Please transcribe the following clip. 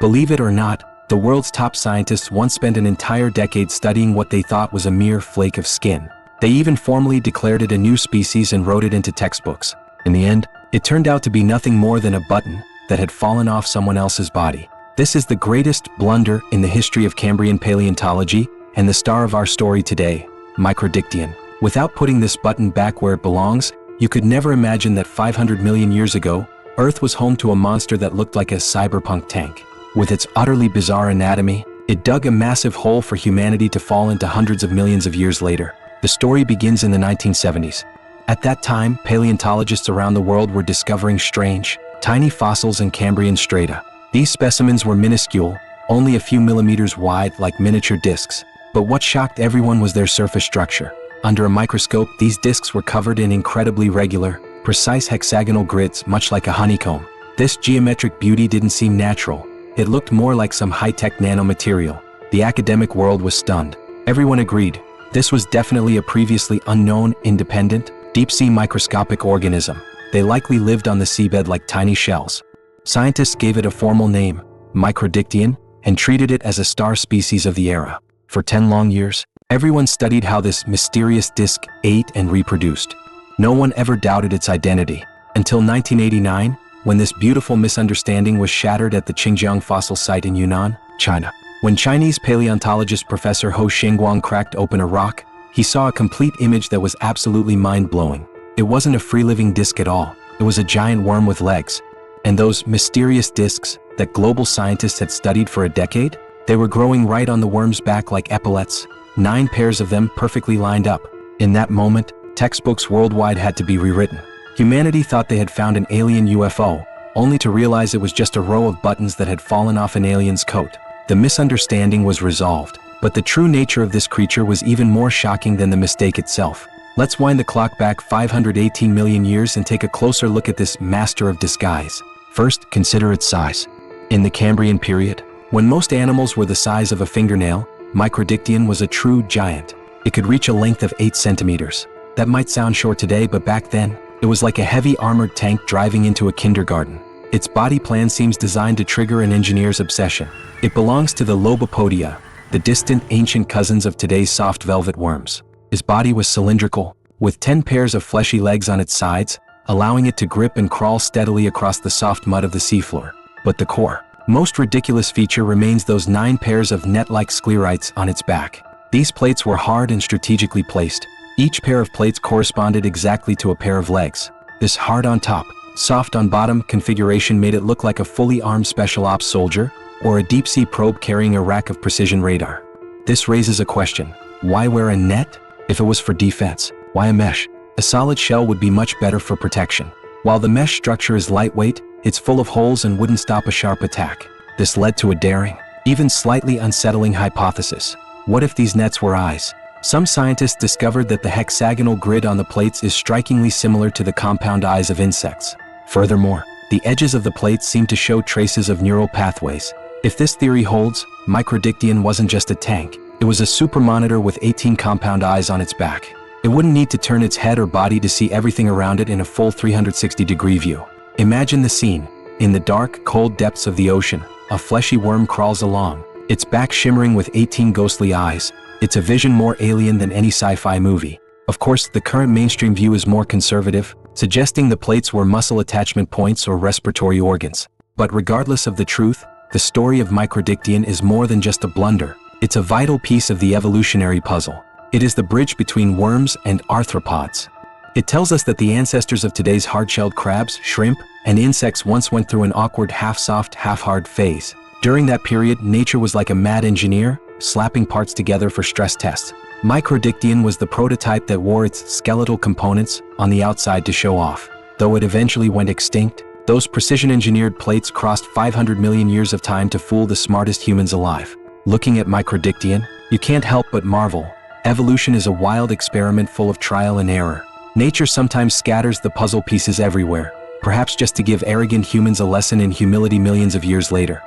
Believe it or not, the world's top scientists once spent an entire decade studying what they thought was a mere flake of skin. They even formally declared it a new species and wrote it into textbooks. In the end, it turned out to be nothing more than a button that had fallen off someone else's body. This is the greatest blunder in the history of Cambrian paleontology and the star of our story today, Microdictyon. Without putting this button back where it belongs, you could never imagine that 500 million years ago, Earth was home to a monster that looked like a cyberpunk tank. With its utterly bizarre anatomy, it dug a massive hole for humanity to fall into hundreds of millions of years later. The story begins in the 1970s. At that time, paleontologists around the world were discovering strange, tiny fossils in Cambrian strata. These specimens were minuscule, only a few millimeters wide like miniature discs. But what shocked everyone was their surface structure. Under a microscope, these discs were covered in incredibly regular, precise hexagonal grids, much like a honeycomb. This geometric beauty didn't seem natural. It looked more like some high-tech nanomaterial. The academic world was stunned. Everyone agreed. This was definitely a previously unknown, independent, deep-sea microscopic organism. They likely lived on the seabed like tiny shells. Scientists gave it a formal name, Microdictyon, and treated it as a star species of the era. For 10 long years, everyone studied how this mysterious disc ate and reproduced. No one ever doubted its identity, until 1989, when this beautiful misunderstanding was shattered at the Qingjiang fossil site in Yunnan, China. When Chinese paleontologist Professor Ho Xingguang cracked open a rock, he saw a complete image that was absolutely mind-blowing. It wasn't a free-living disc at all. It was a giant worm with legs. And those mysterious discs that global scientists had studied for a decade, they were growing right on the worm's back like epaulets, 9 pairs of them perfectly lined up. In that moment, textbooks worldwide had to be rewritten. Humanity thought they had found an alien UFO, only to realize it was just a row of buttons that had fallen off an alien's coat. The misunderstanding was resolved, but the true nature of this creature was even more shocking than the mistake itself. Let's wind the clock back 518 million years and take a closer look at this master of disguise. First, consider its size. In the Cambrian period, when most animals were the size of a fingernail, Microdictyon was a true giant. It could reach a length of 8 centimeters. That might sound short today, but back then, it was like a heavy armored tank driving into a kindergarten. Its body plan seems designed to trigger an engineer's obsession. It belongs to the Lobopodia, the distant ancient cousins of today's soft velvet worms. His body was cylindrical, with 10 pairs of fleshy legs on its sides, allowing it to grip and crawl steadily across the soft mud of the seafloor. But the core, most ridiculous feature remains those 9 pairs of net-like sclerites on its back. These plates were hard and strategically placed. Each pair of plates corresponded exactly to a pair of legs. This hard on top, soft on bottom configuration made it look like a fully armed special ops soldier or a deep-sea probe carrying a rack of precision radar. This raises a question. Why wear a net? If it was for defense, why a mesh? A solid shell would be much better for protection. While the mesh structure is lightweight, it's full of holes and wouldn't stop a sharp attack. This led to a daring, even slightly unsettling hypothesis. What if these nets were eyes? Some scientists discovered that the hexagonal grid on the plates is strikingly similar to the compound eyes of insects. Furthermore, the edges of the plates seem to show traces of neural pathways. If this theory holds, Microdictyon wasn't just a tank. It was a super monitor with 18 compound eyes on its back. It wouldn't need to turn its head or body to see everything around it in a full 360-degree view. Imagine the scene. In the dark, cold depths of the ocean, a fleshy worm crawls along, its back shimmering with 18 ghostly eyes. It's a vision more alien than any sci-fi movie. Of course, the current mainstream view is more conservative, suggesting the plates were muscle attachment points or respiratory organs. But regardless of the truth, the story of Microdictyon is more than just a blunder. It's a vital piece of the evolutionary puzzle. It is the bridge between worms and arthropods. It tells us that the ancestors of today's hard-shelled crabs, shrimp, and insects once went through an awkward half-soft, half-hard phase. During that period, nature was like a mad engineer, slapping parts together for stress tests. Microdictyon was the prototype that wore its skeletal components on the outside to show off. Though it eventually went extinct, those precision-engineered plates crossed 500 million years of time to fool the smartest humans alive. Looking at Microdictyon, you can't help but marvel. Evolution is a wild experiment full of trial and error. Nature sometimes scatters the puzzle pieces everywhere, perhaps just to give arrogant humans a lesson in humility millions of years later.